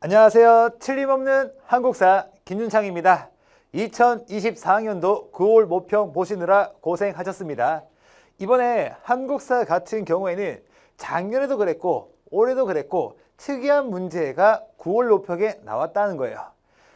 안녕하세요. 틀림없는 한국사 김윤창입니다. 2024학년도 9월 모평 보시느라 고생하셨습니다. 이번에 한국사 같은 경우에는 작년에도 그랬고 올해도 그랬고 특이한 문제가 9월 모평에 나왔다는 거예요.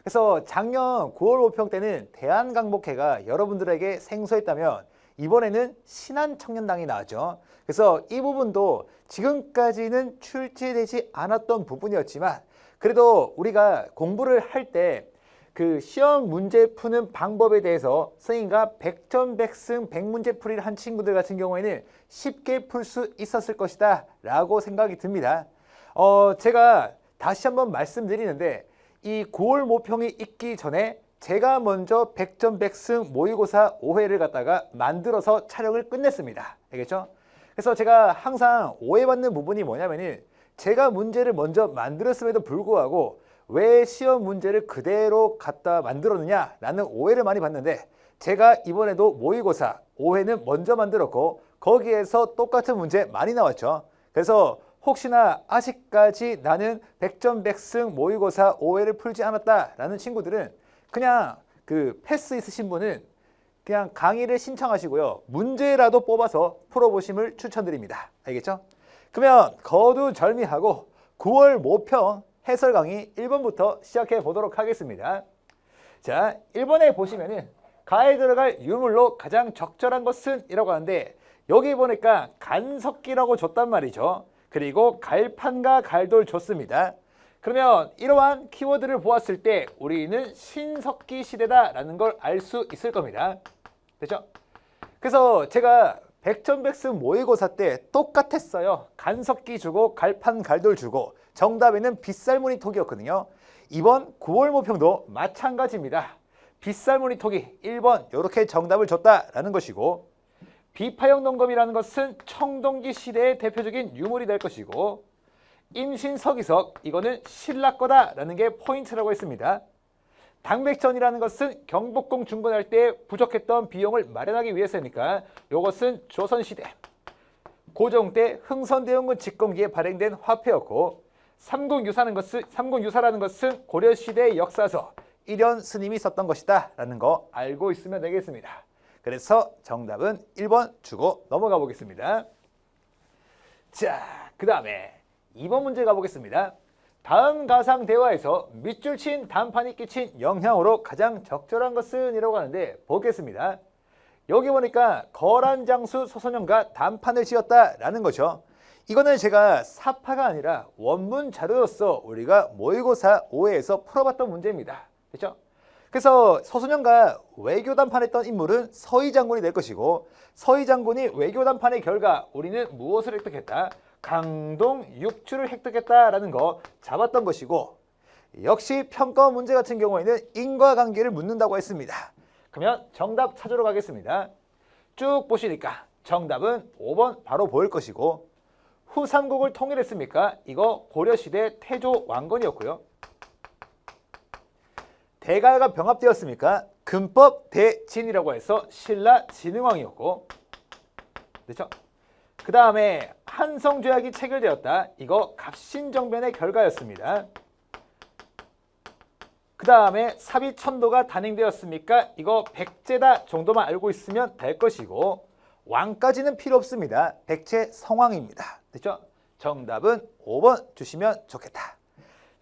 그래서 작년 9월 모평 때는 대한강목회가 여러분들에게 생소했다면 이번에는 신한청년당이 나왔죠. 그래서 이 부분도 지금까지는 출제되지 않았던 부분이었지만 그래도 우리가 공부를 할 때 그 시험 문제 푸는 방법에 대해서 선생님과 백전백승 백문제 풀이를 한 친구들 같은 경우에는 쉽게 풀 수 있었을 것이다 라고 생각이 듭니다. 제가 다시 한번 말씀드리는데 이 9월 모평이 있기 전에 제가 먼저 백전백승 모의고사 5회를 갖다가 만들어서 촬영을 끝냈습니다. 알겠죠? 그래서 제가 항상 오해받는 부분이 뭐냐면은 제가 문제를 먼저 만들었음에도 불구하고 왜 시험 문제를 그대로 갖다 만들었느냐 라는 오해를 많이 받는데 제가 이번에도 모의고사 5회는 먼저 만들었고 거기에서 똑같은 문제 많이 나왔죠. 그래서 혹시나 아직까지 나는 백전백승 모의고사 5회를 풀지 않았다 라는 친구들은 그냥 그 패스 있으신 분은 그냥 강의를 신청하시고요. 문제라도 뽑아서 풀어보심을 추천드립니다. 알겠죠? 그러면 거두절미하고 9월 모평 해설 강의 1번부터 시작해 보도록 하겠습니다. 자, 1번에 보시면은 가에 들어갈 유물로 가장 적절한 것은 이라고 하는데 여기 보니까 간석기라고 줬단 말이죠. 그리고 갈판과 갈돌 줬습니다. 그러면 이러한 키워드를 보았을 때 우리는 신석기 시대다라는 걸 알 수 있을 겁니다. 됐죠? 그래서 제가 백전백승 모의고사 때 똑같았어요. 간석기 주고 갈판 갈돌 주고 정답에는 빗살무늬 톡이었거든요. 이번 9월 모평도 마찬가지입니다. 빗살무늬 톡이 1번 이렇게 정답을 줬다라는 것이고 비파형 농검이라는 것은 청동기 시대의 대표적인 유물이 될 것이고 임신석이석 이거는 신라 거다라는 게 포인트라고 했습니다. 당백전이라는 것은 경복궁 중건할 때 부족했던 비용을 마련하기 위해서니까 이것은 조선시대 고종 때 흥선대원군 집권기에 발행된 화폐였고 삼국유사라는 것은 고려시대의 역사서 일현 스님이 썼던 것이다 라는 거 알고 있으면 되겠습니다. 그래서 정답은 1번 주고 넘어가 보겠습니다. 자, 그 다음에 2번 문제 가보겠습니다. 다음 가상 대화에서 밑줄 친 단판이 끼친 영향으로 가장 적절한 것은 이라고 하는데 보겠습니다. 여기 보니까 거란장수 소선영과 단판을 지었다라는 거죠. 이거는 제가 사파가 아니라 원문 자료로서 우리가 모의고사 5회에서 풀어봤던 문제입니다. 됐죠? 그래서 서순영과 외교단판했던 인물은 서희장군이 될 것이고 서희장군이 외교단판의 결과 우리는 무엇을 획득했다? 강동 육주를 획득했다라는 거 잡았던 것이고 역시 평가 문제 같은 경우에는 인과관계를 묻는다고 했습니다. 그러면 정답 찾으러 가겠습니다. 쭉 보시니까 정답은 5번 바로 보일 것이고 후삼국을 통일했습니까? 이거 고려시대 태조 왕건이었고요. 대가가 병합되었습니까? 금법 대진이라고 해서 신라 진흥왕이었고 그렇죠? 그 다음에 한성조약이 체결되었다. 이거 갑신정변의 결과였습니다. 그 다음에 사비천도가 단행되었습니까? 이거 백제다 정도만 알고 있으면 될 것이고 왕까지는 필요 없습니다. 백제 성왕입니다. 됐죠? 정답은 5번 주시면 좋겠다.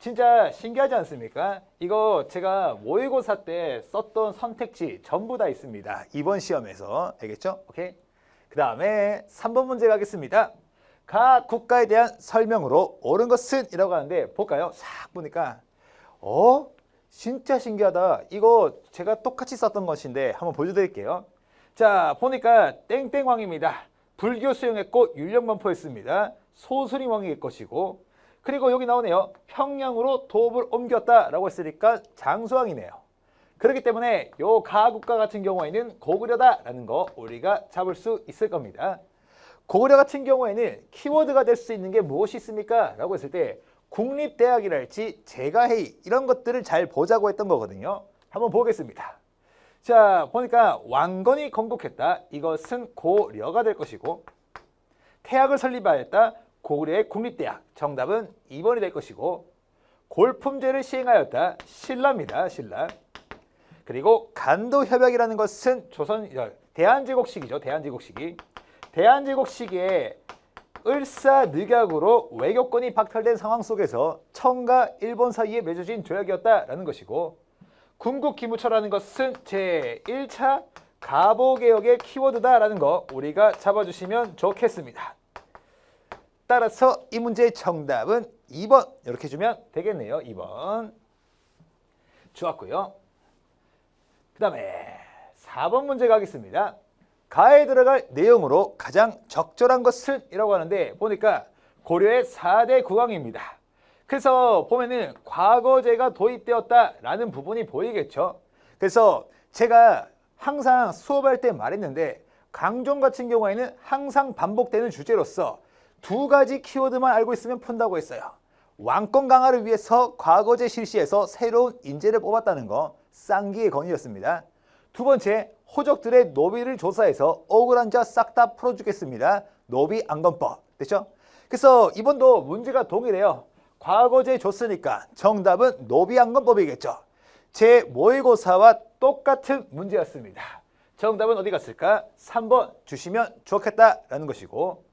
진짜 신기하지 않습니까? 이거 제가 모의고사 때 썼던 선택지 전부 다 있습니다. 이번 시험에서. 알겠죠? 오케이. 그 다음에 3번 문제 가겠습니다. 각 국가에 대한 설명으로 옳은 것은 이라고 하는데 볼까요? 싹 보니까 진짜 신기하다. 이거 제가 똑같이 썼던 것인데 한번 보여드릴게요. 자, 보니까 땡땡왕입니다. 불교 수용했고 율령반포했습니다. 소수림왕일 것이고 그리고 여기 나오네요. 평양으로 도읍을 옮겼다라고 했으니까 장수왕이네요. 그렇기 때문에 요 가국가 같은 경우에는 고구려다라는 거 우리가 잡을 수 있을 겁니다. 고구려 같은 경우에는 키워드가 될 수 있는 게 무엇이 있습니까? 라고 했을 때 국립대학이랄지 제가회의 이런 것들을 잘 보자고 했던 거거든요. 한번 보겠습니다. 자, 보니까 왕건이 건국했다. 이것은 고려가 될 것이고 태학을 설립하였다. 고구려의 국립대학. 정답은 2번이 될 것이고 골품제를 시행하였다. 신라입니다. 신라. 그리고 간도협약이라는 것은 대한제국 시기죠. 대한제국 시기. 대한제국 시기에 을사늑약으로 외교권이 박탈된 상황 속에서 청과 일본 사이에 맺어진 조약이었다라는 것이고, 군국기무처라는 것은 제1차 가보개혁의 키워드다라는 거 우리가 잡아주시면 좋겠습니다. 따라서 이 문제의 정답은 2번 이렇게 주면 되겠네요. 2번. 좋았고요. 그 다음에 4번 문제 가겠습니다. 가에 들어갈 내용으로 가장 적절한 것은 이라고 하는데, 보니까 고려의 4대 국왕입니다. 그래서 보면은 과거제가 도입되었다라는 부분이 보이겠죠. 그래서 제가 항상 수업할 때 말했는데, 강종 같은 경우에는 항상 반복되는 주제로서 2가지 키워드만 알고 있으면 푼다고 했어요. 왕권 강화를 위해서 과거제 실시해서 새로운 인재를 뽑았다는 거, 쌍기의 건의였습니다. 2번째, 호족들의 노비를 조사해서 억울한 자 싹 다 풀어주겠습니다. 노비안건법. 됐죠? 그래서 이번도 문제가 동일해요. 과거제 줬으니까 정답은 노비안건법이겠죠. 제 모의고사와 똑같은 문제였습니다. 정답은 어디 갔을까? 3번 주시면 좋겠다라는 것이고,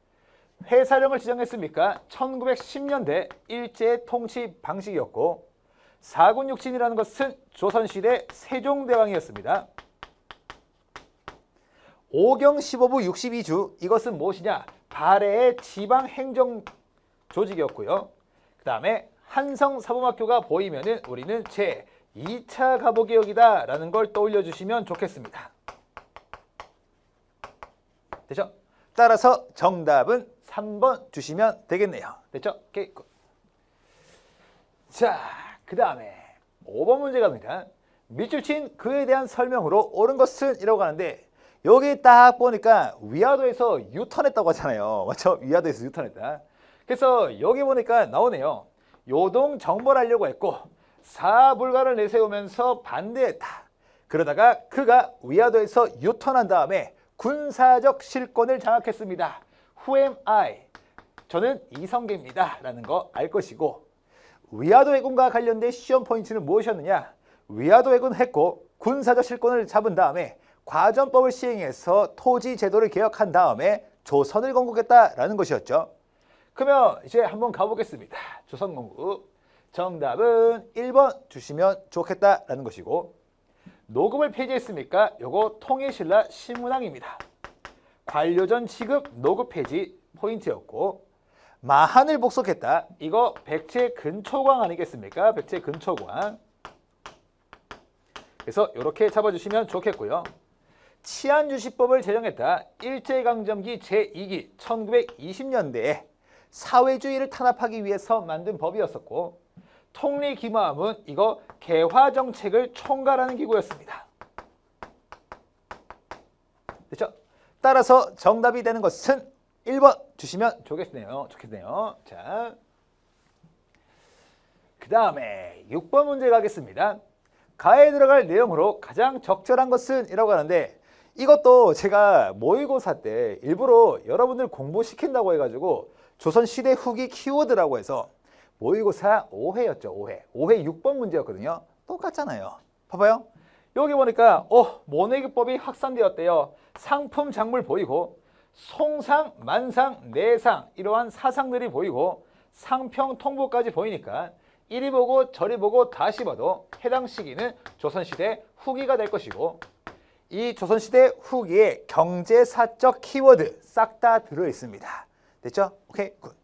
회사령을 지정했습니까? 1910년대 일제 통치 방식이었고, 사군육신이라는 것은 조선시대 세종대왕이었습니다. 5경 15부 62주, 이것은 무엇이냐? 발해의 지방행정 조직이었고요. 그 다음에 한성사범학교가 보이면은 우리는 제2차 가보개혁이다 라는 걸 떠올려 주시면 좋겠습니다. 됐죠? 따라서 정답은 3번 주시면 되겠네요. 됐죠? 오케이. 자, 그 다음에 5번 문제 갑니다. 밑줄 친 그에 대한 설명으로 옳은 것은 이라고 하는데, 여기 딱 보니까 위화도에서 유턴했다고 하잖아요. 맞죠? 위화도에서 유턴했다. 그래서 여기 보니까 나오네요. 요동 정벌하려고 했고 사불가를 내세우면서 반대했다. 그러다가 그가 위화도에서 유턴한 다음에 군사적 실권을 장악했습니다. Who am I? 저는 이성계입니다. 라는 거 알 것이고, 위화도 해군과 관련된 시험 포인트는 무엇이었느냐? 위화도 해군했고 군사적 실권을 잡은 다음에 과전법을 시행해서 토지 제도를 개혁한 다음에 조선을 건국했다라는 것이었죠. 그러면 이제 한번 가보겠습니다. 조선 건국. 정답은 1번 주시면 좋겠다라는 것이고, 노급을 폐지했습니까? 요거 통일신라 신문왕입니다. 관료전 지급 노급 폐지 포인트였고, 마한을 복속했다. 이거 백제 근초광 아니겠습니까? 백제 근초광. 그래서 이렇게 잡아주시면 좋겠고요. 치안유시법을 제정했다. 일제강점기 제2기 1920년대에 사회주의를 탄압하기 위해서 만든 법이었었고, 통리기마함은 이거 개화정책을 총괄하는 기구였습니다. 됐죠? 따라서 정답이 되는 것은 1번 주시면 좋겠네요. 자, 그 다음에 6번 문제 가겠습니다. 가에 들어갈 내용으로 가장 적절한 것은 이라고 하는데, 이것도 제가 모의고사 때 일부러 여러분들 공부시킨다고 해가지고 조선시대 후기 키워드라고 해서 모의고사 5회였죠. 5회 6번 문제였거든요. 똑같잖아요. 봐봐요. 여기 보니까 모내기법이 확산되었대요. 상품 작물 보이고, 송상, 만상, 내상 이러한 사상들이 보이고, 상평, 통보까지 보이니까 이리 보고 저리 보고 다시 봐도 해당 시기는 조선시대 후기가 될 것이고, 이 조선시대 후기에 경제사적 키워드 싹 다 들어있습니다. 됐죠? 오케이, 굿.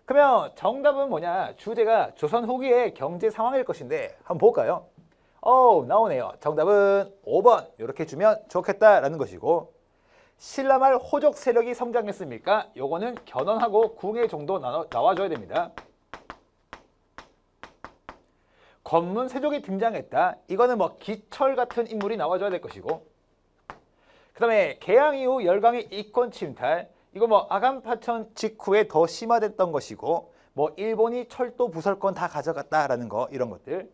그러면 정답은 뭐냐? 주제가 조선 후기의 경제 상황일 것인데 한번 볼까요? 나오네요. 정답은 5번 이렇게 주면 좋겠다라는 것이고, 신라말 호족 세력이 성장했습니까? 요거는 견훤하고 궁예 정도 나와줘야 됩니다. 검문 세족이 등장했다. 이거는 뭐 기철 같은 인물이 나와줘야 될 것이고, 그 다음에 개항 이후 열강의 이권 침탈, 이거 뭐 아간파천 직후에 더 심화됐던 것이고, 뭐 일본이 철도 부설권 다 가져갔다라는 거, 이런 것들.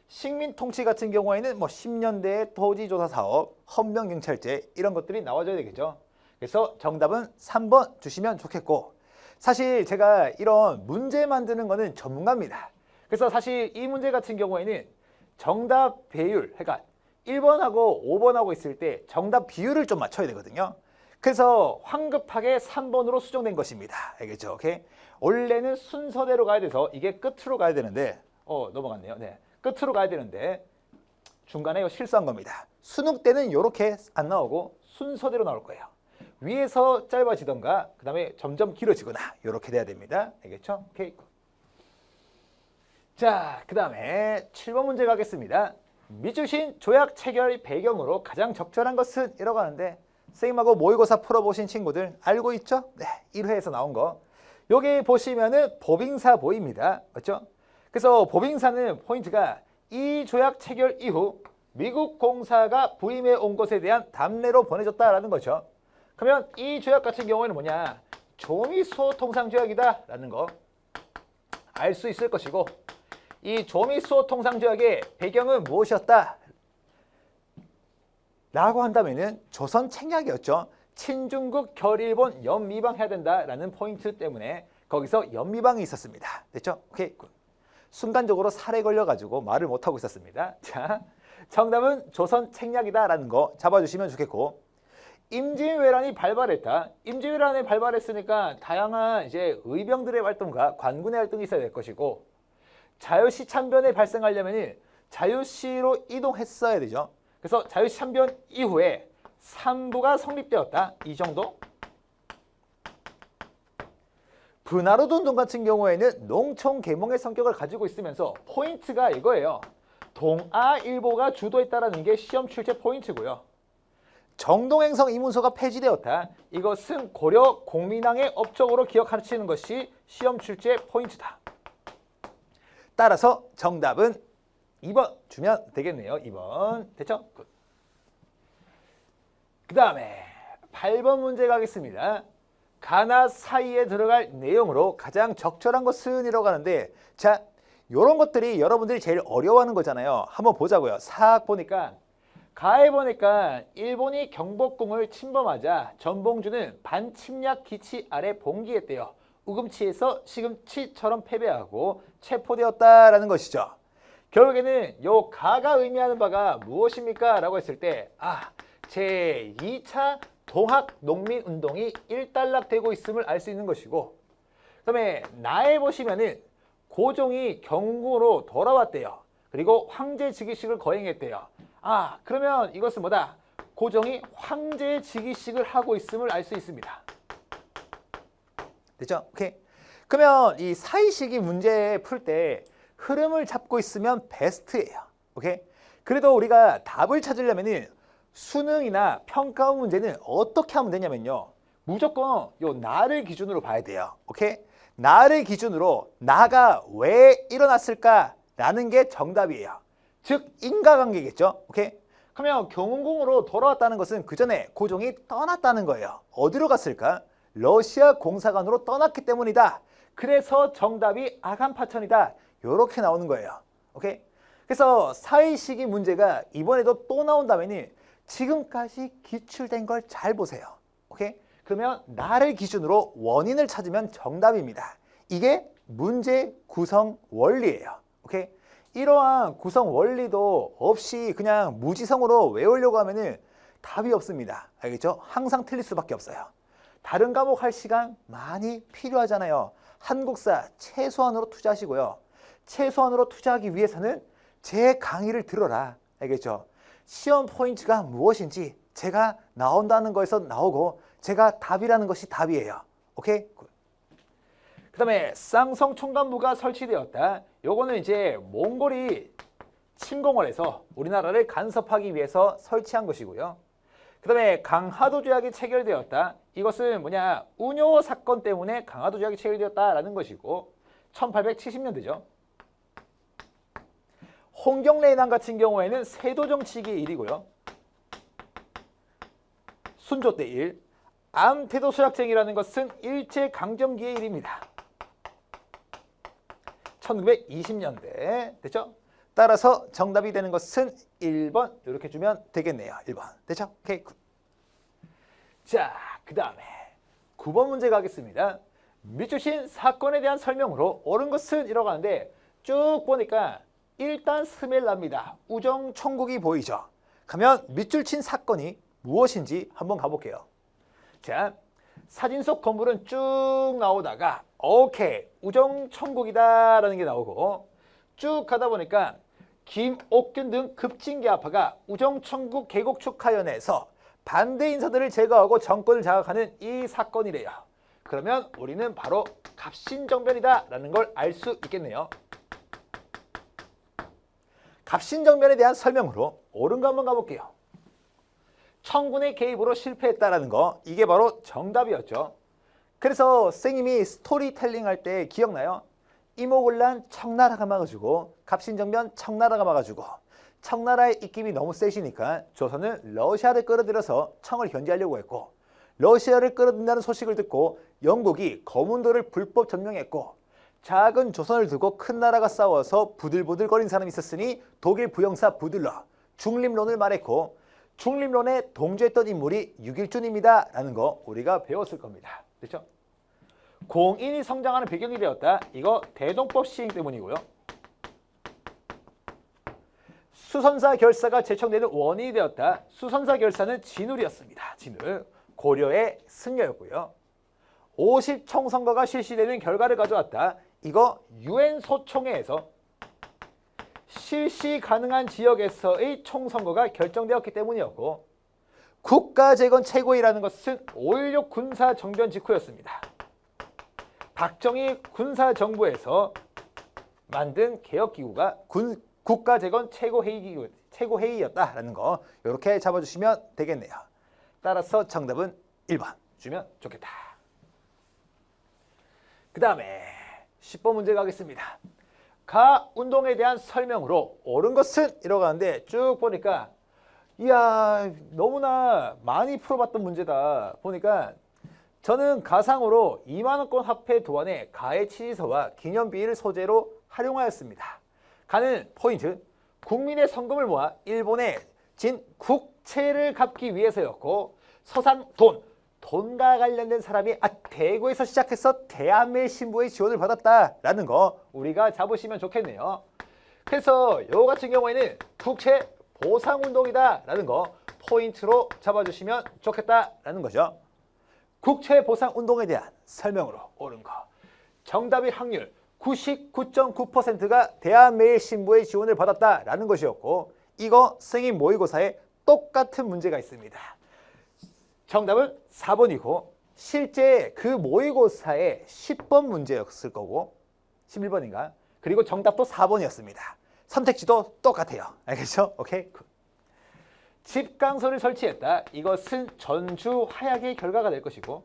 식민 통치 같은 경우에는 뭐 10년대의 토지조사 사업, 헌병경찰제 이런 것들이 나와줘야 되겠죠. 그래서 정답은 3번 주시면 좋겠고, 사실 제가 이런 문제 만드는 거는 전문가입니다. 그래서 사실 이 문제 같은 경우에는 정답 배율, 그러니까 1번하고 5번하고 있을 때 정답 비율을 좀 맞춰야 되거든요. 그래서 황급하게 3번으로 수정된 것입니다. 알겠죠? 오케이? 원래는 순서대로 가야 돼서 이게 끝으로 가야 되는데 넘어갔네요. 네, 끝으로 가야 되는데 중간에 실수한 겁니다. 수능 때는 이렇게 안 나오고 순서대로 나올 거예요. 위에서 짧아지던가 그 다음에 점점 길어지거나 이렇게 돼야 됩니다. 알겠죠? 오케이. 자, 그 다음에 7번 문제 가겠습니다. 밑주신 조약 체결 배경으로 가장 적절한 것은 이라고 하는데 선생님하고 모의고사 풀어보신 친구들 알고 있죠? 네, 1회에서 나온 거. 여기 보시면은 법인사 보입니다. 맞죠? 그래서 법인사는 포인트가 이 조약 체결 이후 미국 공사가 부임해 온 것에 대한 답례로 보내줬다라는 거죠. 그러면 이 조약 같은 경우에는 뭐냐? 조미수호통상조약이다라는 거 알 수 있을 것이고 이 조미수호통상조약의 배경은 무엇이었다? 라고 한다면은 조선 책략이었죠. 친중국 결일본 연미방해야 된다라는 포인트 때문에 거기서 연미방이 있었습니다. 됐죠? 오케이. 순간적으로 살에 걸려가지고 말을 못하고 있었습니다. 자, 정답은 조선 책략이다라는 거 잡아주시면 좋겠고 임진왜란이 발발했다. 임진왜란이 발발했으니까 다양한 이제 의병들의 활동과 관군의 활동이 있어야 될 것이고 자유시 참변에 발생하려면 자유시로 이동했어야 되죠. 그래서 자유시 참변 이후에 3부가 성립되었다. 이 정도. 분하로드 운동 같은 경우에는 농촌 계몽의 성격을 가지고 있으면서 포인트가 이거예요. 동아일보가 주도했다는 게 시험 출제 포인트고요. 정동행성 이문서가 폐지되었다. 이것은 고려 공민왕의 업적으로 기억하시는 것이 시험 출제 포인트다. 따라서 정답은 2번 주면 되겠네요. 2번. 됐죠? 그 다음에 8번 문제 가겠습니다. 가나 사이에 들어갈 내용으로 가장 적절한 것은 이라고 하는데 자, 이런 것들이 여러분들이 제일 어려워하는 거잖아요. 한번 보자고요. 싹 보니까 가에 보니까 일본이 경복궁을 침범하자 전봉주는 반침략 기치 아래 봉기했대요. 우금치에서 시금치처럼 패배하고 체포되었다라는 것이죠. 결국에는 요 가가 의미하는 바가 무엇입니까? 라고 했을 때 제2차 동학농민운동이 일단락되고 있음을 알 수 있는 것이고 그 다음에 나에 보시면은 고종이 경궁으로 돌아왔대요. 그리고 황제 즉위식을 거행했대요. 그러면 이것은 뭐다? 고종이 황제 즉위식을 하고 있음을 알 수 있습니다. 됐죠? 오케이. 그러면 이 사이시기 문제 풀 때 흐름을 잡고 있으면 베스트예요. 오케이. 그래도 우리가 답을 찾으려면은 수능이나 평가 문제는 어떻게 하면 되냐면요. 무조건 요 나를 기준으로 봐야 돼요. 오케이? 나를 기준으로 나가 왜 일어났을까라는 게 정답이에요. 즉 인과관계겠죠. 오케이? 그러면 경운궁으로 돌아왔다는 것은 그 전에 고종이 떠났다는 거예요. 어디로 갔을까? 러시아 공사관으로 떠났기 때문이다. 그래서 정답이 아간파천이다. 이렇게 나오는 거예요. 오케이? 그래서 사이시기 문제가 이번에도 또 나온다면은 지금까지 기출된 걸 잘 보세요. 오케이? 그러면 나를 기준으로 원인을 찾으면 정답입니다. 이게 문제 구성 원리예요. 오케이? 이러한 구성 원리도 없이 그냥 무지성으로 외우려고 하면은 답이 없습니다. 알겠죠? 항상 틀릴 수밖에 없어요. 다른 과목 할 시간 많이 필요하잖아요. 한국사 최소한으로 투자하시고요. 최소한으로 투자하기 위해서는 제 강의를 들어라. 알겠죠? 시험 포인트가 무엇인지 제가 나온다는 거에서 나오고 제가 답이라는 것이 답이에요. 오케이? 그 다음에 쌍성 총관부가 설치되었다. 요거는 이제 몽골이 침공을 해서 우리나라를 간섭하기 위해서 설치한 것이고요. 그 다음에 강화도 조약이 체결되었다. 이것은 뭐냐? 운요 사건 때문에 강화도 조약이 체결되었다라는 것이고 1870년대죠. 홍경래난 같은 경우에는 세도정치기의 일이고요. 순조 때 일. 암태도서약쟁이라는 것은 일제강점기의 일입니다. 1920년대. 됐죠? 따라서 정답이 되는 것은 1번 이렇게 주면 되겠네요. 1번. 됐죠? 오케이. 자, 그 다음에 9번 문제 가겠습니다. 밑주신 사건에 대한 설명으로 옳은 것은 이라고 하는데 쭉 보니까 일단 스멜납니다. 우정 천국이 보이죠. 가면 밑줄 친 사건이 무엇인지 한번 가볼게요. 자, 사진 속 건물은 쭉 나오다가 오케이 우정 천국이다 라는 게 나오고 쭉 가다 보니까 김옥균 등 급진계파가 우정천국 개국축하연회에서 반대 인사들을 제거하고 정권을 장악하는 이 사건이래요. 그러면 우리는 바로 갑신정변이다 라는 걸 알 수 있겠네요. 갑신정변에 대한 설명으로 옳은 거 한번 가볼게요. 청군의 개입으로 실패했다라는 거, 이게 바로 정답이었죠. 그래서 선생님이 스토리텔링 할 때 기억나요? 이모군란 청나라가 막아주고 갑신정변 청나라가 막아주고 청나라의 입김이 너무 세시니까 조선은 러시아를 끌어들여서 청을 견제하려고 했고 러시아를 끌어든다는 소식을 듣고 영국이 거문도를 불법 점령했고 작은 조선을 두고 큰 나라가 싸워서 부들부들거린 사람이 있었으니 독일 부영사 부들러 중림론을 말했고 중림론에 동조했던 인물이 유길준입니다 라는 거 우리가 배웠을 겁니다. 그렇죠? 공인이 성장하는 배경이 되었다. 이거 대동법 시행 때문이고요. 수선사 결사가 제청되는 원인이 되었다. 수선사 결사는 진울이었습니다. 진울. 고려의 승려였고요. 50총선거가 실시되는 결과를 가져왔다. 이거 유엔 소총회에서 실시 가능한 지역에서의 총선거가 결정되었기 때문이었고 국가재건 최고위라는 것은 5.16 군사정변 직후였습니다. 박정희 군사정부에서 만든 개혁기구가 국가재건 최고회의였다라는 거 이렇게 잡아주시면 되겠네요. 따라서 정답은 1번 주면 좋겠다. 그 다음에 10번 문제 가겠습니다. 가 운동에 대한 설명으로 옳은 것은 이러고 가는데 쭉 보니까 이야 너무나 많이 풀어봤던 문제다. 보니까 저는 가상으로 2만원권 화폐 도안에 가의 치지서와 기념비를 소재로 활용하였습니다. 가는 포인트, 국민의 성금을 모아 일본에 진 국채를 갚기 위해서였고 서산 돈과 관련된 사람이 대구에서 시작해서 대한매일신부의 지원을 받았다라는 거 우리가 잡으시면 좋겠네요. 그래서 요 같은 경우에는 국채 보상운동이다라는 거 포인트로 잡아주시면 좋겠다라는 거죠. 국채 보상운동에 대한 설명으로 옳은 거. 정답일 확률 99.9%가 대한매일신부의 지원을 받았다라는 것이었고 이거 선생님 모의고사에 똑같은 문제가 있습니다. 정답은 4번이고 실제 그 모의고사에 10번 문제였을 거고 11번인가? 그리고 정답도 4번이었습니다. 선택지도 똑같아요. 알겠죠? 오케이. 집강소를 설치했다. 이것은 전주 하약의 결과가 될 것이고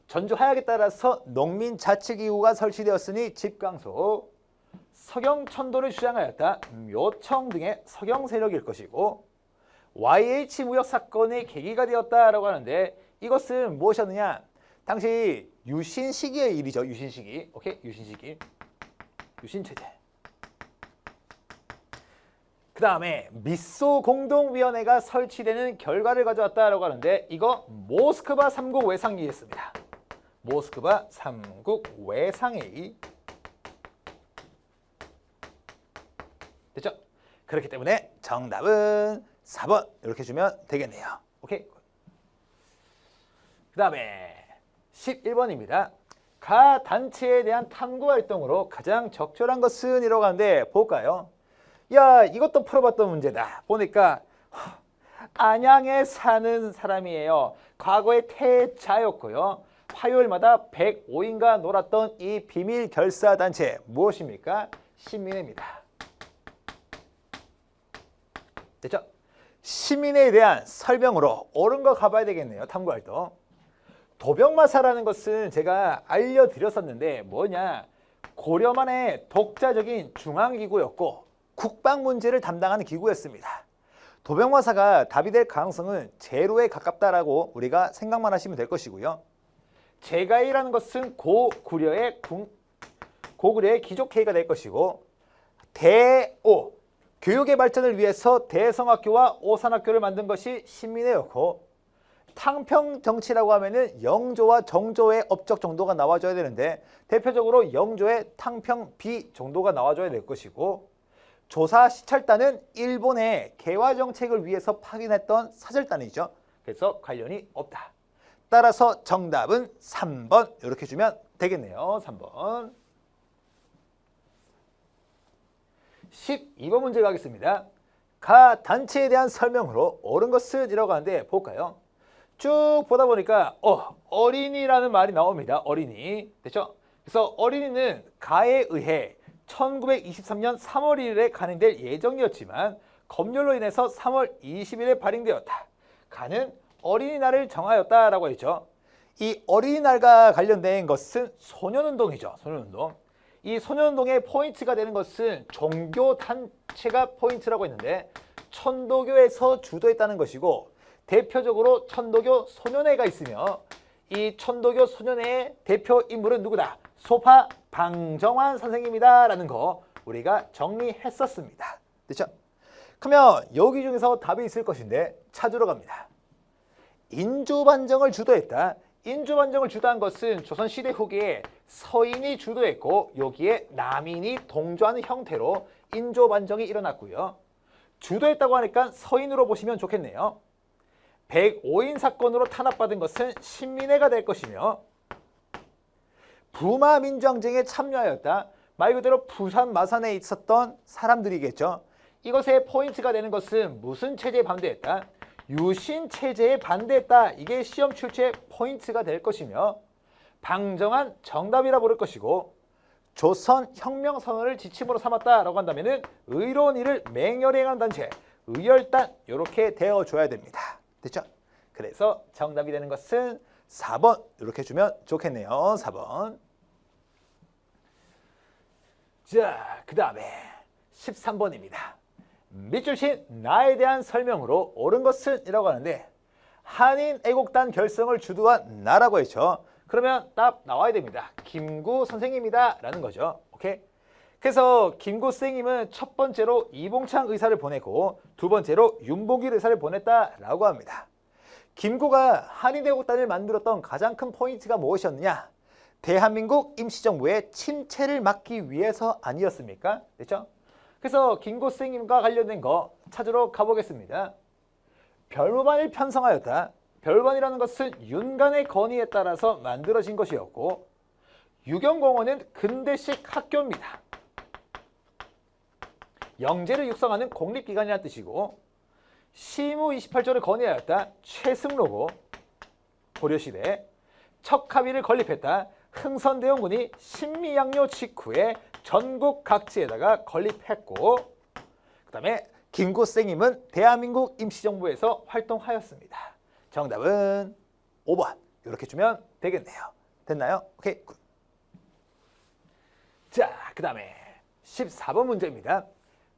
전주 하약에 따라서 농민자치기구가 설치되었으니 집강소. 서경천도를 주장하였다. 묘청 등의 서경 세력일 것이고 YH 무역 사건의 계기가 되었다라고 하는데 이것은 무엇이었느냐? 당시 유신 시기의 일이죠. 유신 시기. 오케이? 유신 시기. 유신 체제. 그 다음에 미소 공동위원회가 설치되는 결과를 가져왔다라고 하는데 이거 모스크바 3국 외상회의였습니다. 모스크바 3국 외상회의. 됐죠? 그렇기 때문에 정답은 4번 이렇게 주면 되겠네요. 오케이. 그 다음에 11번입니다. 가 단체에 대한 탐구 활동으로 가장 적절한 것은 이라고 하는데 볼까요? 야 이것도 풀어봤던 문제다. 보니까 안양에 사는 사람이에요. 과거에 태자였고요. 화요일마다 105인가 놀았던 이 비밀 결사 단체 무엇입니까? 신민회입니다. 됐죠? 시민에 대한 설명으로 옳은 거 가봐야 되겠네요. 탐구활동. 도병마사라는 것은 제가 알려드렸었는데 뭐냐. 고려만의 독자적인 중앙기구였고 국방 문제를 담당하는 기구였습니다. 도병마사가 답이 될 가능성은 제로에 가깝다라고 우리가 생각만 하시면 될 것이고요. 제가이라는 것은 고구려의 귀족회의가 될 것이고 대오 교육의 발전을 위해서 대성학교와 오산학교를 만든 것이 신민회였고 탕평 정치라고 하면은 영조와 정조의 업적 정도가 나와줘야 되는데 대표적으로 영조의 탕평 비 정도가 나와줘야 될 것이고 조사 시찰단은 일본의 개화 정책을 위해서 파견했던 사절단이죠. 그래서 관련이 없다. 따라서 정답은 3번 이렇게 주면 되겠네요. 3번. 12번 문제 가겠습니다. 가 단체에 대한 설명으로 옳은 것은 이라고 하는데 볼까요? 쭉 보다 보니까 어린이라는 말이 나옵니다. 어린이. 됐죠? 그래서 어린이는 가에 의해 1923년 3월 1일에 간행될 예정이었지만 검열로 인해서 3월 20일에 발행되었다. 가는 어린이날을 정하였다라고 했죠. 이 어린이날과 관련된 것은 소년운동이죠. 소년운동. 이 소년운동의 포인트가 되는 것은 종교단체가 포인트라고 했는데 천도교에서 주도했다는 것이고 대표적으로 천도교 소년회가 있으며 이 천도교 소년회의 대표 인물은 누구다? 소파 방정환 선생님이다 라는 거 우리가 정리했었습니다. 됐죠? 그러면 여기 중에서 답이 있을 것인데 찾으러 갑니다. 인주반정을 주도했다. 인주반정을 주도한 것은 조선시대 후기에 서인이 주도했고 여기에 남인이 동조하는 형태로 인조반정이 일어났고요. 주도했다고 하니까 서인으로 보시면 좋겠네요. 105인 사건으로 탄압받은 것은 신민회가 될 것이며 부마민주항쟁에 참여하였다. 말 그대로 부산 마산에 있었던 사람들이겠죠. 이것의 포인트가 되는 것은 무슨 체제에 반대했다? 유신 체제에 반대했다. 이게 시험 출제의 포인트가 될 것이며 방정한 정답이라 부를 것이고 조선 혁명선언을 지침으로 삼았다라고 한다면 의로운 일을 맹렬행한 단체 의열단 이렇게 되어줘야 됩니다. 됐죠? 그래서 정답이 되는 것은 4번 이렇게 주면 좋겠네요. 4번. 자, 그 다음에 13번입니다. 밑줄친 나에 대한 설명으로 옳은 것은 이라고 하는데 한인 애국단 결성을 주도한 나라고 했죠. 그러면 답 나와야 됩니다. 김구 선생님이다 라는 거죠. 오케이? 그래서 김구 선생님은 첫 번째로 이봉창 의사를 보내고 두 번째로 윤봉길 의사를 보냈다라고 합니다. 김구가 한인 애국단을 만들었던 가장 큰 포인트가 무엇이었느냐? 대한민국 임시정부의 침체를 막기 위해서 아니었습니까? 됐죠? 그래서 김구 선생님과 관련된 거 찾으러 가보겠습니다. 별무반을 편성하였다. 별무반이라는 것은 윤관의 건의에 따라서 만들어진 것이었고 유경공원은 근대식 학교입니다. 영재를 육성하는 공립기관이라는 뜻이고 시무 28조를 건의하였다. 최승로고 고려시대 척합의를 건립했다. 흥선대원군이 신미양요 직후에 전국 각지에다가 건립했고 그 다음에 김구 선생님은 대한민국 임시정부에서 활동하였습니다. 정답은 5번 이렇게 주면 되겠네요. 됐나요? 오케이. 굿. 자, 그 다음에 14번 문제입니다.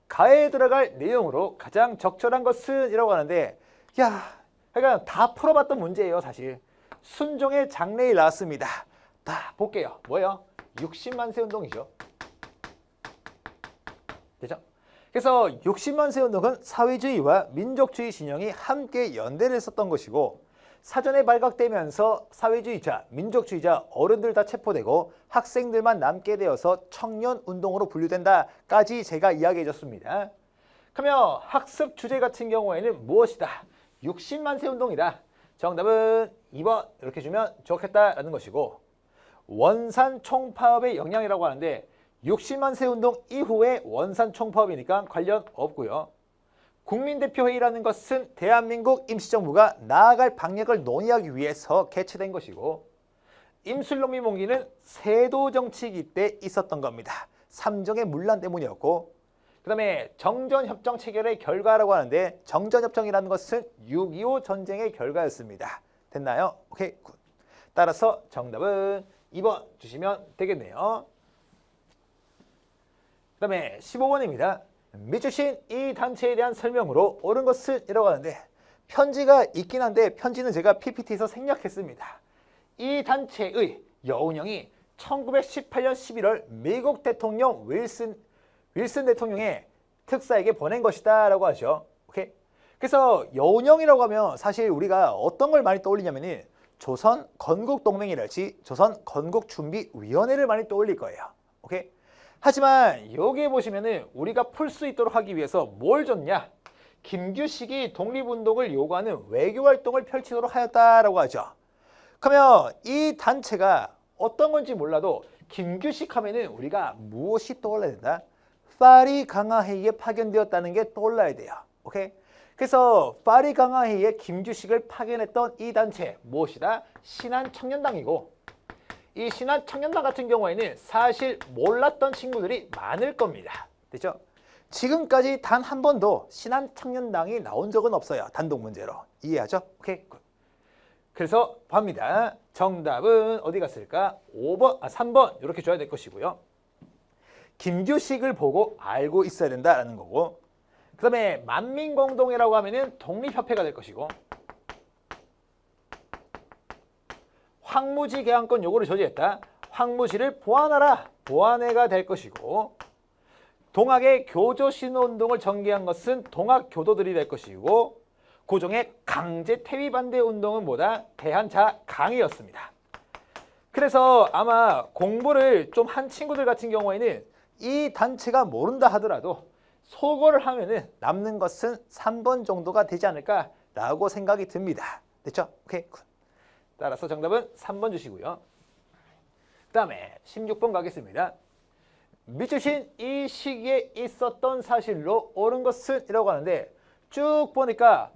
가에 들어갈 내용으로 가장 적절한 것은 이라고 하는데 그러니까 다 풀어봤던 문제예요. 사실 순종의 장래일 나왔습니다. 다 볼게요. 뭐예요? 60만 세 운동이죠. 되죠? 그래서 60만 세 운동은 사회주의와 민족주의 진영이 함께 연대를 했었던 것이고 사전에 발각되면서 사회주의자, 민족주의자 어른들 다 체포되고 학생들만 남게 되어서 청년운동으로 분류된다까지 제가 이야기해 줬습니다. 그러면 학습 주제 같은 경우에는 무엇이다? 60만 세 운동이다. 정답은 2번 이렇게 주면 좋겠다라는 것이고 원산 총파업의 영향이라고 하는데 60만 세 운동 이후에 원산 총파업이니까 관련 없고요. 국민대표회의라는 것은 대한민국 임시정부가 나아갈 방향을 논의하기 위해서 개최된 것이고 임술농민몽기는 세도정치기 때 있었던 겁니다. 삼정의 문란 때문이었고 그 다음에 정전협정 체결의 결과라고 하는데 정전협정이라는 것은 6.25 전쟁의 결과였습니다. 됐나요? 오케이, 굿. 따라서 정답은 2번 주시면 되겠네요. 그 다음에 15번입니다. 밑주신 이 단체에 대한 설명으로 옳은 것은 이라고 하는데 편지가 있긴 한데 편지는 제가 PPT에서 생략했습니다. 이 단체의 여운형이 1918년 11월 미국 대통령 윌슨 대통령의 특사에게 보낸 것이다 라고 하죠. 오케이? 그래서 여운형이라고 하면 사실 우리가 어떤 걸 많이 떠올리냐면은 조선 건국동맹이랄지 조선 건국준비위원회를 많이 떠올릴 거예요. 오케이? 하지만 여기에 보시면은 우리가 풀 수 있도록 하기 위해서 뭘 줬냐? 김규식이 독립운동을 요구하는 외교활동을 펼치도록 하였다라고 하죠. 그러면 이 단체가 어떤 건지 몰라도 김규식 하면은 우리가 무엇이 떠올라야 된다? 파리 강화회의에 파견되었다는 게 떠올라야 돼요. 오케이? 그래서 파리 강화회의에 김규식을 파견했던 이 단체 무엇이다? 신한청년당이고, 이 신한청년당 같은 경우에는 사실 몰랐던 친구들이 많을 겁니다. 됐죠? 지금까지 단 한 번도 신한청년당이 나온 적은 없어요. 단독 문제로. 이해하죠? 오케이. 굿. 그래서 봅니다. 정답은 어디 갔을까? 3번 이렇게 줘야 될 것이고요. 김규식을 보고 알고 있어야 된다라는 거고, 그 다음에 만민공동회라고 하면은 독립협회가 될 것이고, 황무지 개항권 요구를 저지했다. 황무지를 보완하라. 보완회가 될 것이고, 동학의 교조 신호운동을 전개한 것은 동학교도들이 될 것이고, 고종의 강제 퇴위 반대 운동은 뭐다? 대한자강이었습니다. 그래서 아마 공부를 좀 한 친구들 같은 경우에는 이 단체가 모른다 하더라도 소거를 하면은 남는 것은 3번 정도가 되지 않을까라고 생각이 듭니다. 됐죠? 오케이. 굿. 따라서 정답은 3번 주시고요. 그 다음에 16번 가겠습니다. 밑주신 이 시기에 있었던 사실로 옳은 것은 이라고 하는데, 쭉 보니까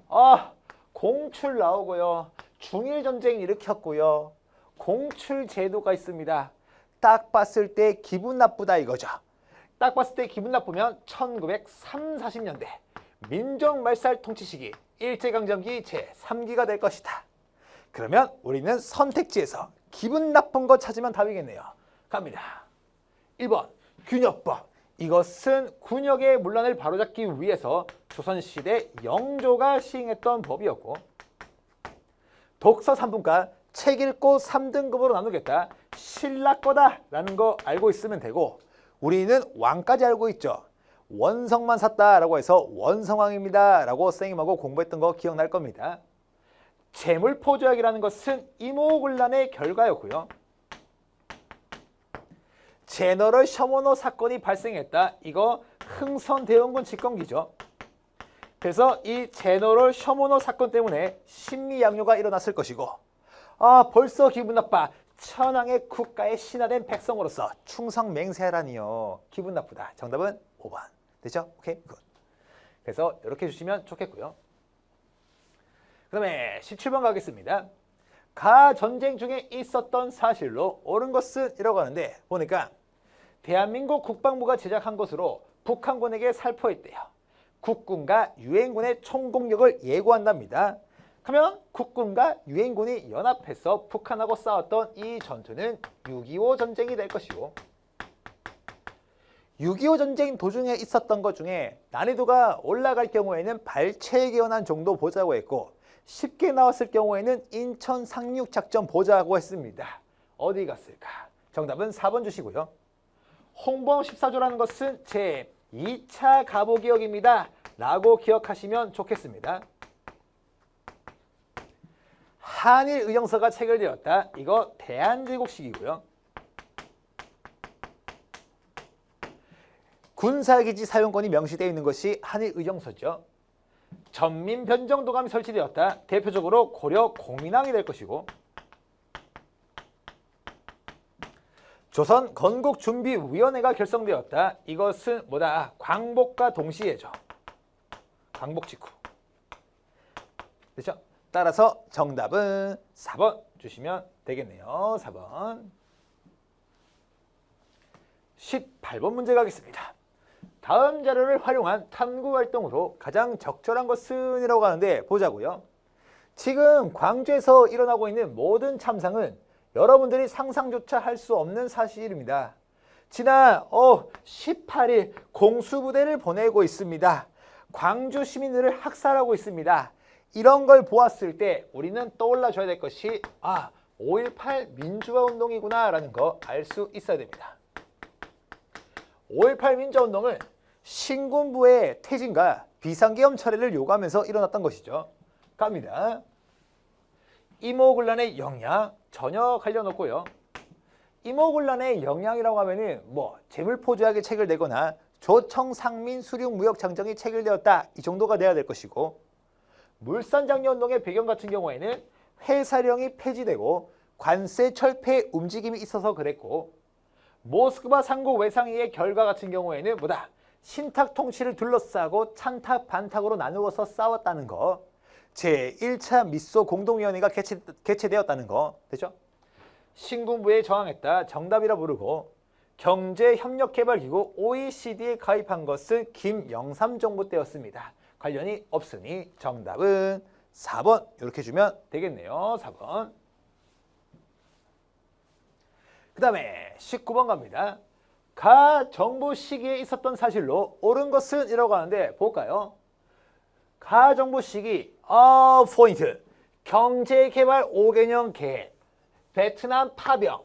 공출 나오고요. 중일전쟁 일으켰고요. 공출 제도가 있습니다. 딱 봤을 때 기분 나쁘다 이거죠. 딱 봤을 때 기분 나쁘면 1940년대 민족말살 통치 시기 일제강점기 제3기가 될 것이다. 그러면 우리는 선택지에서 기분 나쁜 거 찾으면 답이겠네요. 갑니다. 1번 균역법. 이것은 군역의 문란을 바로잡기 위해서 조선시대 영조가 시행했던 법이었고, 독서 3분과 책 읽고 3등급으로 나누겠다. 신라 거다라는 거 알고 있으면 되고, 우리는 왕까지 알고 있죠. 원성만 샀다라고 해서 원성왕입니다 라고 선생님하고 공부했던 거 기억날 겁니다. 재물포조약이라는 것은 이모군란의 결과였고요. 제너럴 셔머너 사건이 발생했다. 이거 흥선대원군 집권기죠. 그래서 이 제너럴 셔머너 사건 때문에 신미양요가 일어났을 것이고, 벌써 기분 나빠. 천황의 국가에 신하된 백성으로서 충성 맹세하라니요. 기분 나쁘다. 정답은 5번. 됐죠? 오케이. 굿. 그래서 이렇게 주시면 좋겠고요. 그 다음에 17번 가겠습니다. 가전쟁 중에 있었던 사실로 옳은 것은 이라고 하는데, 보니까 대한민국 국방부가 제작한 것으로 북한군에게 살포했대요. 국군과 유엔군의 총공격을 예고한답니다. 그러면 국군과 유엔군이 연합해서 북한하고 싸웠던 이 전투는 6.25 전쟁이 될 것이고, 6.25 전쟁 도중에 있었던 것 중에 난이도가 올라갈 경우에는 발췌 개헌안 정도 보자고 했고, 쉽게 나왔을 경우에는 인천 상륙작전 보자고 했습니다. 어디 갔을까? 정답은 4번 주시고요. 홍범 14조라는 것은 제2차 가보기역입니다 라고 기억하시면 좋겠습니다. 한일 의정서가 체결되었다. 이거 대한제국식이고요. 군사기지 사용권이 명시되어 있는 것이 한일 의정서죠. 전민변정도감이 설치되었다. 대표적으로 고려 공민왕이 될 것이고, 조선 건국준비위원회가 결성되었다. 이것은 뭐다? 광복과 동시에죠. 광복 직후. 그렇죠? 따라서 정답은 4번 주시면 되겠네요. 4번. 18번 문제 가겠습니다. 다음 자료를 활용한 탐구활동으로 가장 적절한 것은 이라고 하는데, 보자고요. 지금 광주에서 일어나고 있는 모든 참상은 여러분들이 상상조차 할 수 없는 사실입니다. 지난 18일 공수부대를 보내고 있습니다. 광주 시민들을 학살하고 있습니다. 이런 걸 보았을 때 우리는 떠올라줘야 될 것이 5.18 민주화운동이구나 라는 거 알 수 있어야 됩니다. 5.18 민주화운동은 신군부의 퇴진과 비상계엄 처리를 요구하면서 일어났던 것이죠. 갑니다. 이모군란의 영향 전혀 관련 없고요. 이모군란의 영향이라고 하면은 뭐 재물포조약이 체결되거나 조청상민 수륙무역장정이 체결되었다 이 정도가 돼야 될 것이고, 물산장려운동의 배경 같은 경우에는 회사령이 폐지되고 관세 철폐 움직임이 있어서 그랬고, 모스크바 상고 외상위의 결과 같은 경우에는 뭐다? 신탁 통치를 둘러싸고 찬탁 반탁으로 나누어서 싸웠다는 거, 제1차 미소 공동위원회가 개최되었다는 거 됐죠? 신군부에 저항했다 정답이라 부르고, 경제협력개발기구 OECD에 가입한 것은 김영삼 정부 때였습니다. 관련이 없으니 정답은 4번 이렇게 주면 되겠네요. 4번. 그 다음에 19번 갑니다. 가 정부 시기에 있었던 사실로 옳은 것은 이라고 하는데 볼까요? 가 정부 시기 포인트 경제개발 5개년 계획, 베트남 파병,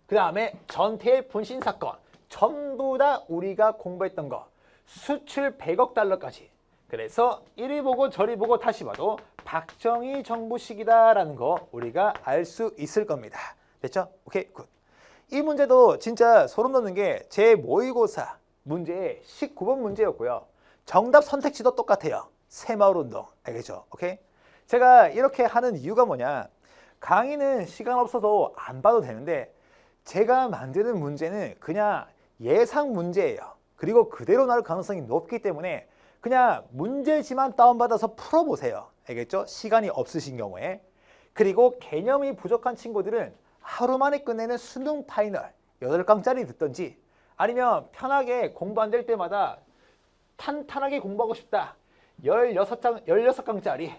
그 다음에 전태일 분신 사건 전부 다 우리가 공부했던 거, 수출 100억 달러까지. 그래서 이리 보고 저리 보고 다시 봐도 박정희 정부 시기다라는 거 우리가 알 수 있을 겁니다. 됐죠? 오케이, 굿. 이 문제도 진짜 소름 돋는 게 제 모의고사 문제의 19번 문제였고요. 정답 선택지도 똑같아요. 새마을운동. 알겠죠? 오케이? 제가 이렇게 하는 이유가 뭐냐? 강의는 시간 없어서 안 봐도 되는데 제가 만드는 문제는 그냥 예상 문제예요. 그리고 그대로 나올 가능성이 높기 때문에 그냥 문제지만 다운받아서 풀어보세요. 알겠죠? 시간이 없으신 경우에. 그리고 개념이 부족한 친구들은 하루 만에 끝내는 수능 파이널 8강짜리 듣던지, 아니면 편하게 공부 안 될 때마다 탄탄하게 공부하고 싶다 16강짜리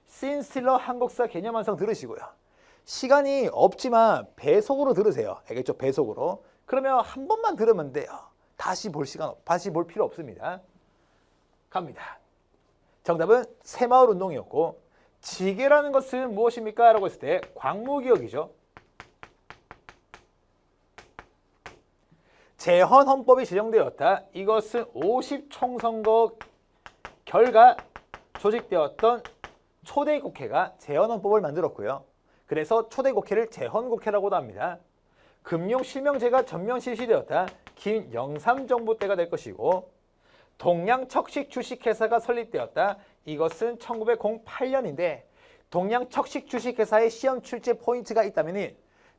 씬스틸러 한국사 개념 완성 들으시고요. 시간이 없지만 배속으로 들으세요. 알겠죠? 배속으로. 그러면 한 번만 들으면 돼요. 다시 볼 필요 없습니다. 갑니다. 정답은 새마을운동이었고, 지계라는 것은 무엇입니까? 라고 했을 때 광무기억이죠. 재헌헌법이 제정되었다. 이것은 50총선거 결과 조직되었던 초대국회가 재헌헌법을 만들었고요. 그래서 초대국회를 재헌국회라고도 합니다. 금융실명제가 전면 실시되었다. 김영삼 정부 때가 될 것이고, 동양척식 주식회사가 설립되었다. 이것은 1908년인데 동양척식 주식회사의 시험 출제 포인트가 있다면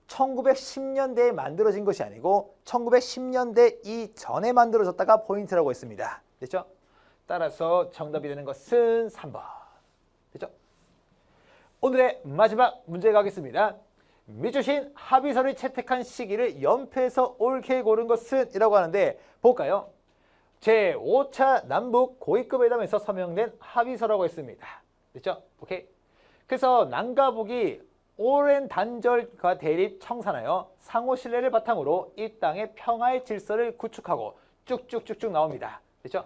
1910년대에 만들어진 것이 아니고 1910년대 이전에 만들어졌다가 포인트라고 했습니다. 됐죠? 따라서 정답이 되는 것은 3번. 됐죠? 오늘의 마지막 문제 가겠습니다. 미주신 합의서를 채택한 시기를 연표해서 옳게 고른 것은 이라고 하는데 볼까요? 제5차 남북 고위급 회담에서 서명된 합의서라고 했습니다. 됐죠? 오케이. 그래서 남과 북이 오랜 단절과 대립 청산하여 상호 신뢰를 바탕으로 이 땅의 평화의 질서를 구축하고 쭉쭉쭉쭉 나옵니다. 됐죠?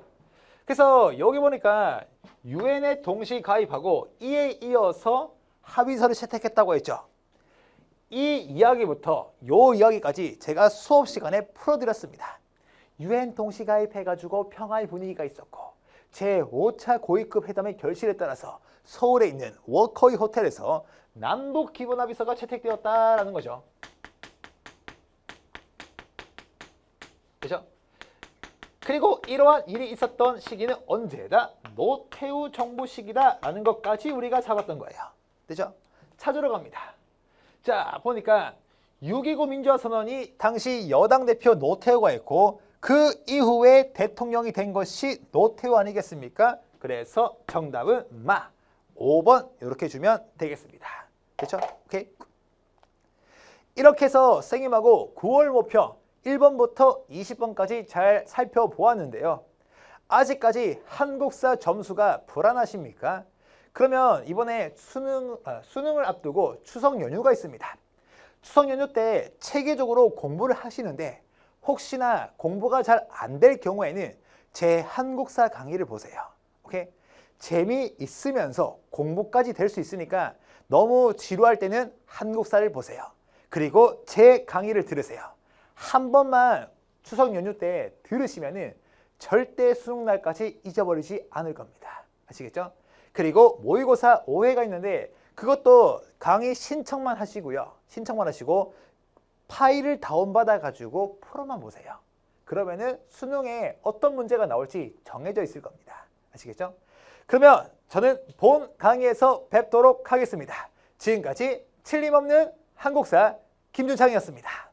그래서 여기 보니까 유엔에 동시 가입하고 이에 이어서 합의서를 채택했다고 했죠. 이 이야기부터 요 이야기까지 제가 수업 시간에 풀어드렸습니다. 유엔 동시 가입해가지고 평화의 분위기가 있었고, 제5차 고위급 회담의 결실에 따라서 서울에 있는 워커이 호텔에서 남북 기본 합의서가 채택되었다라는 거죠. 그렇죠? 그리고 이러한 일이 있었던 시기는 언제다? 노태우 정부 시기다라는 것까지 우리가 잡았던 거예요. 그렇죠? 찾으러 갑니다. 자, 보니까 6.29 민주화선언이 당시 여당 대표 노태우가 했고, 그 이후에 대통령이 된 것이 노태우 아니겠습니까? 그래서 정답은 5번 이렇게 주면 되겠습니다. 그렇죠? 오케이. 이렇게 해서 선생님하고 9월 모평 1번부터 20번까지 잘 살펴보았는데요. 아직까지 한국사 점수가 불안하십니까? 그러면 이번에 수능을 앞두고 추석 연휴가 있습니다. 추석 연휴 때 체계적으로 공부를 하시는데 혹시나 공부가 잘 안 될 경우에는 제 한국사 강의를 보세요. 오케이? 재미있으면서 공부까지 될 수 있으니까 너무 지루할 때는 한국사를 보세요. 그리고 제 강의를 들으세요. 한 번만 추석 연휴 때 들으시면은 절대 수능날까지 잊어버리지 않을 겁니다. 아시겠죠? 그리고 모의고사 5회가 있는데 그것도 강의 신청만 하시고요. 신청만 하시고 파일을 다운받아 가지고 풀어만 보세요. 그러면은 수능에 어떤 문제가 나올지 정해져 있을 겁니다. 아시겠죠? 그러면 저는 본 강의에서 뵙도록 하겠습니다. 지금까지 틀림없는 한국사 김준창이었습니다.